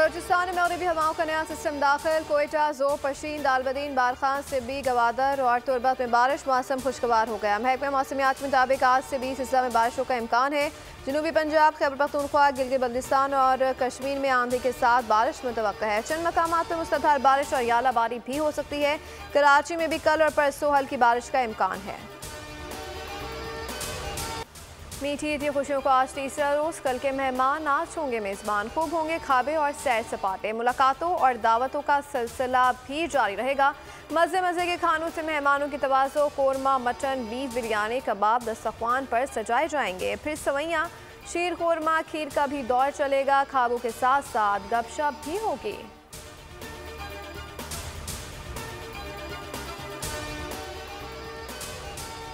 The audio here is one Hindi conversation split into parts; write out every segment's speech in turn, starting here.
बलूचिस्तान में मगरबी हवाओं का नया सिस्टम दाखिल। कोयटा, ज़ो, पशीन, दालबदीन, बारखान, सिब्बी, गवादर और तुरबत में बारिश। मौसम खुशगवार हो गया। महकमा मौसमियात के मुताबिक आज से 20 अजला में बारिशों का इम्कान है। जनूबी पंजाब, खैबर पख्तूनख्वा, गिलगित बल्तिस्तान और कश्मीर में आंधी के साथ बारिश मुतवक्का है। चंद मकामात पर मुसलधार बारिश और यालाबारी भी हो सकती है। कराची में भी कल और परसों हल्की बारिश का इम्कान है। मीठी ईदी खुशियों को आज तीसरा रोज। कल के मेहमान आज होंगे मेजबान। खूब होंगे खाबे और सैर सपाटे। मुलाकातों और दावतों का सिलसिला भी जारी रहेगा। मज़े मज़े के खानों से मेहमानों की तवाज़ो। कोरमा, मटन, बीफ बिरयानी, कबाब दस्तरख्वान पर सजाए जाएंगे। फिर सवैयाँ, शीर कोरमा, खीर का भी दौर चलेगा। खाबों के साथ साथ गपशप भी होगी।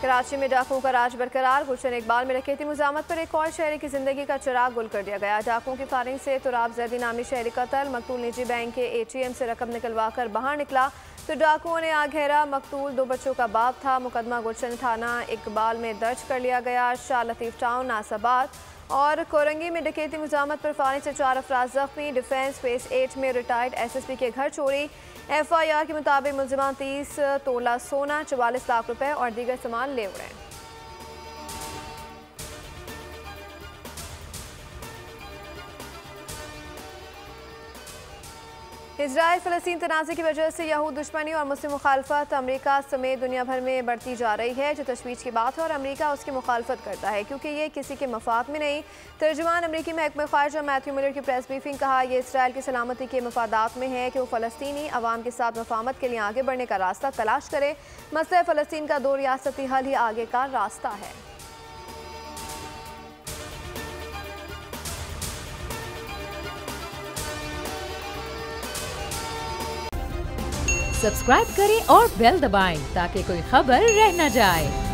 कराची में डाकुओं का राज बरकरार। गुलशन इकबाल में रखी थी मुजामत पर एक और शहरी की जिंदगी का चिराग गुल कर दिया गया। डाकुओं की फायरिंग से तुराब जैदी नामी शहरी कत्ल। मकतूल निजी बैंक के ATM से रकम निकलवा कर बाहर निकला तो डाकुओं ने आग घेरा। मकतूल 2 बच्चों का बाप था। मुकदमा गुलशन थाना इकबाल में दर्ज कर लिया गया। शाह लतीफ टाउन, नासाबाद और कोरंगी में डकैती मुजामत पर फायरिंग से 4 अफराद जख्मी। डिफेंस फेज 8 में रिटायर्ड SSP के घर चोरी। FIR के मुताबिक मुलजिमान 30 तोला सोना, 44 लाख रुपए और दीगर सामान ले उड़े। इजराइल फ़लस्तीन तनाज़े की वजह से यहूद दुश्मनी और मुस्लिम मुखालफत अमरीका समेत दुनिया भर में बढ़ती जा रही है, जो तशवीश की बात है। और अमरीका उसकी मुखालफत करता है क्योंकि ये किसी के मफाद में नहीं। तर्जुमान अमरीकी महकमा ख़ारजा मैथ्यू मिलर की प्रेस ब्रीफिंग। कहा, यह इसराइल की सलामती के मफादात में है कि वो फ़लस्तीनी अवाम के साथ मफाहमत के लिए आगे बढ़ने का रास्ता तलाश करे। मसला फ़लस्तीन का 2 रियासती हल ही आगे का रास्ता है। सब्सक्राइब करें और बेल दबाएं ताकि कोई खबर रह न जाए।